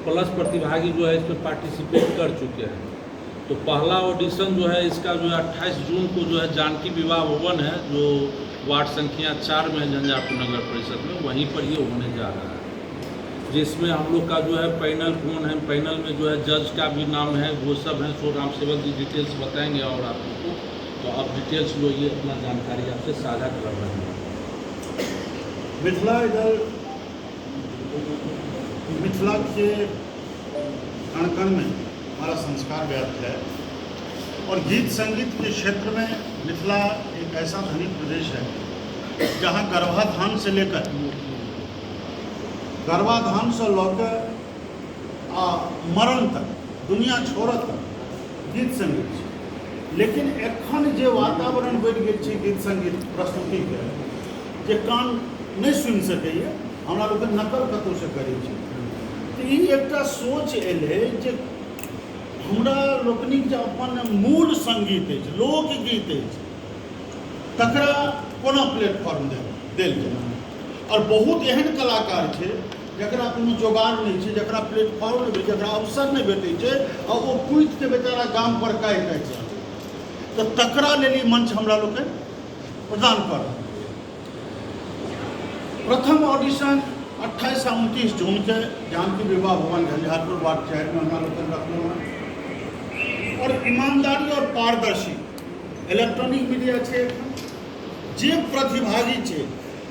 Plus प्रतिभागी जो है इसमें पार्टिसिपेट कर चुके हैं। तो पहला ऑडिशन जो है इसका जो है 28 जून को जो है जानकी विवाह भवन है जो वार्ड संख्या 4 में है झंझारपुर नगर परिषद में, वहीं पर ये होने जा रहा है। जिसमें हम लोग का जो है पैनल कौन है, पैनल में जो है जज का भी नाम है, वो सब हैं। सो राम सेवक जी डिटेल्स बताएंगे और आप लोग को, तो आप डिटेल्स लो, ये अपना जानकारी आपसे साझा कर रहे हैं। मिथिला के कण कण में हमारा संस्कार व्याप्त है और गीत संगीत के क्षेत्र में मिथिला एक ऐसा धनी प्रदेश है जहाँ गर्भाधान से लेकर गर्भाधान से लेकर मरण तक, दुनिया छोड़त तक गीत संगीत छै। लेकिन एखन जे वातावरण बढ़ि गेल छै गीत संगीत प्रस्तुति के, जे कान नहीं सुनि सकैए, हमरा लोग नकल कतौ से करै छै। तो ई एकटा सोच एलै जे हमरा लोकनिक जे अपन मूल संगीत अछि, लोकगीत अछि, तकरा कोना प्लेटफॉर्म देल जाय। और बहुत एहन कलाकार छै जकरा कोनो जोगाड़ नहीं छै, जकरा प्लेटफॉर्म नहीं, जकरा अवसर नहीं भेटै छै और वो कुछ के बेचारा गाम पर काटि छै। तो तकरा लेल ई मंच हमरा लोग प्रदान कर रहल। प्रथम ऑडिशन 28 आ 29 जून के जानकी विवाह भवन झंझारपुर वार्ड 4 में हमरा लोग रखल है। और ईमानदारी और पारदर्शी इलेक्ट्रॉनिक मीडिया छै, जे प्रतिभागी छै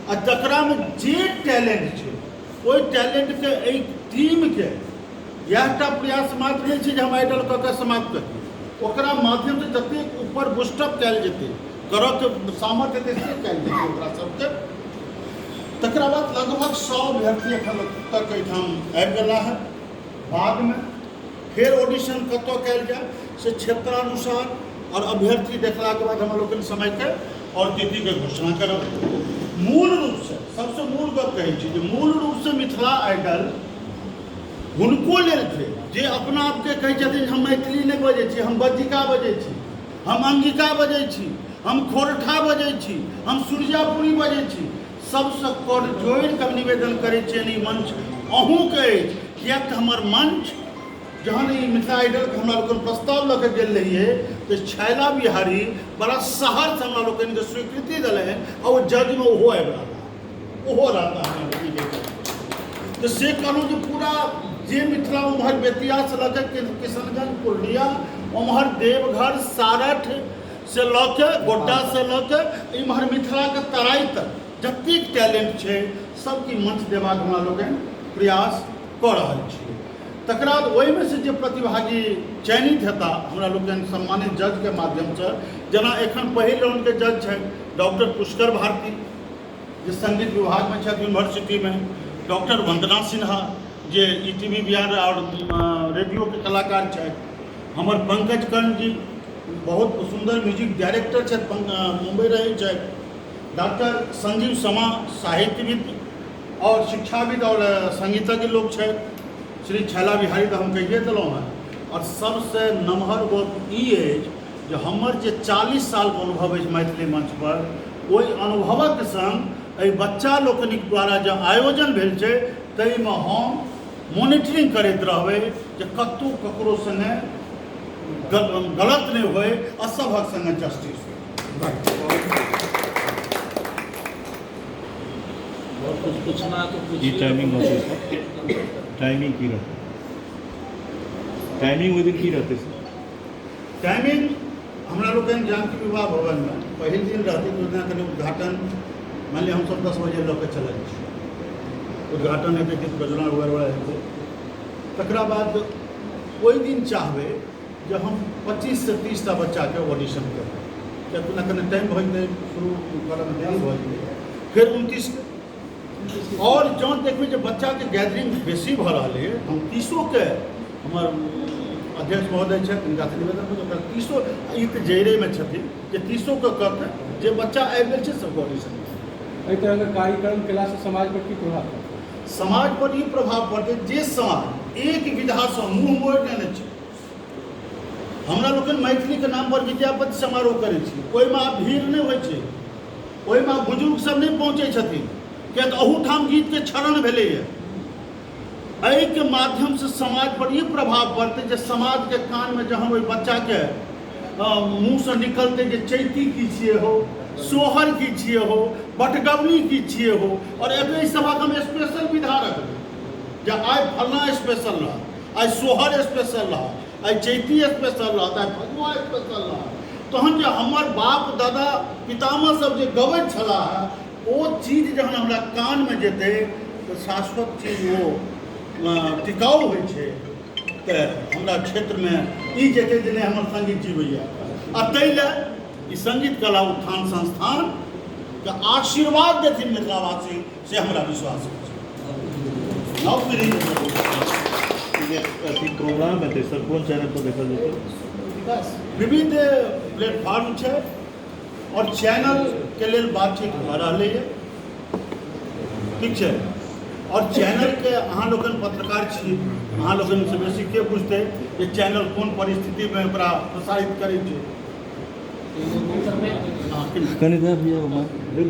आ जकरा में जे टैलेंट छै, ओहि टैलेंट के एक टीम के यहटा प्रयास मात्र नहीं छै जे हम आइडल कऽ के समाप्त करी, ओकरा माध्यम से जतेक ऊपर बूस्टअप कयल जेतै, करऽ के सामर्थ्य हेतै से कयल जेतै ओकरा सबके। तकरा बाद लगभग 100 अभ्यर्थी एखन तक एहिठाम आबि गेला है। बाद में फिर ऑडिशन कतऽ कयल जाय से क्षेत्रानुसार और अभ्यर्थी देखला के बाद हम लोग समय के और तिथि के घोषणा करब। मूल रूप से सबसे मूल गप कहै छी जे मूल रूप से मिथिला आइडल हुनको लेल छै जे अपना आपके कहै छथिन हम मैथिली नहीं बजै छी, हम बज्जिका बजै छी, हम अंगिका बजै छी, हम खोरठा बजै छी, हम सूर्यापुरी बजै छी। सबसे कर जोड़ि कऽ निवेदन करै छियनि ई मंच अहूँके अछि, किएक तऽ हमर मंच जहन ई मिथिला आइडल के हमरा लोग प्रस्ताव लऽ के गेल रहिए तो छैला बिहारी बड़ा सहर्ष हमरा लोग के स्वीकृति दिले और वो जज में ओहो आबि रहा, ओहो रहता है। तो से कहूँ जो पूरा जे मिथिला उम्हर बेतिया से लऽ के किशनगंज पूर्णिया, उम्हर देवघर सारठ से लऽ के गोड्डा से लऽ के इम्हर मिथिला के तराई तक जतेक टैलेंट छै सबकी मंच देबाक हमरा लोग प्रयास कऽ रहल छी। तकरा बाद ओहिमे से जे प्रतिभागी चयनित हेता हमरा लोग सम्मानित जज के माध्यम से, जेना एखन पहिल राउंड के जज छै डॉक्टर पुष्कर भारती जे संगीत विभाग में छथि यूनिवर्सिटी में, डॉक्टर वंदना सिन्हा जे ईटीवी बिहार और रेडियो के कलाकार छथि, हमर पंकज कर्ण जी बहुत सुंदर म्यूजिक डायरेक्टर छथि, मुंबई रहै छथि, डॉक्टर संजीव समा साहित्यविद और शिक्षाविद और संगीतज्ञ लोग छथि, श्री छैला बिहारी तो हम कहिए दिलौं हैं। और सबसे नमहर गप ई अछि जे हमर जे 40 साल के अनुभव अछि मैथिली मंच पर, ओहि अनुभवक संग एहि बच्चा लोकनिक द्वारा जे आयोजन भेल छै ताहिमे हम मॉनिटरिंग करैत रहबै जे कतहु ककरो संगे गलत नहीं होय आ सभक संगे जस्टिस हो। और कुछ पूछना है तो जी पूछिए। टाइमिंग होती है, टाइमिंग की रहती, टाइमिंग उस दिन की रहती सर? टाइमिंग हमरा लोग जानकी विवाह भवन में पहिल दिन रहती, उस दिन कनि उद्घाटन मान लिया हम सब 10 बजे लऽ के चलल छी, उद्घाटन हेतै, गीत बजना वगैरह हेतै। तकरा बाद ओहि दिन चाहबै जे हम 25 से 30 टा बच्चा के ऑडिशन करबै, किएकि ना कनि टाइम भऽ जेतै, शुरू करैमे देरी भऽ जेतै। फिर 29 और जहाँ देखबै जे बच्चा के गैदरिंग बेसी भऽ रहल है, हम 30 के हमर अध्यक्ष महोदय छथि हिनका से निवेदन करू 30 ई तऽ जैरेमे छथिन जे 30 के करतै, जे बच्चा आबि गेल छै सबके ऑडिशन। एहि तरह के कार्यक्रम केला से समाज पर की प्रभाव पड़तै? समाज पर ई प्रभाव पड़तै जे समाज एक विधा से मुँह मोड़ि लेने छै। हमरा लोग मैथिली के नाम पर विद्यापति समारोह करै छी, ओहिमे आब भीड़ नहीं होइ छै, ओहिमे बुजुर्ग सब नहीं पहुँचै छथिन, किया तऽ अहूठाम गीत के क्षरण भेलैए। एहि के माध्यम से समाज पर ये प्रभाव पड़ते जे समाज के कान में जहाँ ओहि बच्चा के मुँह से निकलते जे चैती की छिए हो, सोहर की छिए हो, बटगवनी की छिए हो, और एक सभा हम स्पेशल विधा रखबै जे आइ फलना स्पेशल रहा, आइ सोहर स्पेशल रहा, आइ चैती स्पेशल रहा, आइ फगुआ स्पेशल रहा। तहन जे हमर बाप दादा पितामह सब जे गबैत छलाह ओ चीज जहन हमरा कान में जेतै तो शाश्वत चीज वो टिकाऊ होइ छै। तऽ हमरा क्षेत्र में ई जेतै जे नहि हमर संगीत जीवैया, आ ताहि लए ई संगीत कला उत्थान संस्थान के आशीर्वाद देथिन मिथिलावासी से हमरा विश्वास छै। नव पीढ़ी अथी प्रोग्राम हेतै सर, कोन चैनल पर देखल जेतै? विविध प्लेटफॉर्म छै और चैनल के लेल बातचीत भऽ रहलै है, ठीक छै। और चैनल के अहाँ लोगन पत्रकार छी, अहाँ लोगन से बेसी के बुझतै जे चैनल कोन परिस्थिति में ओकरा प्रसारित करै छै। कनि भैया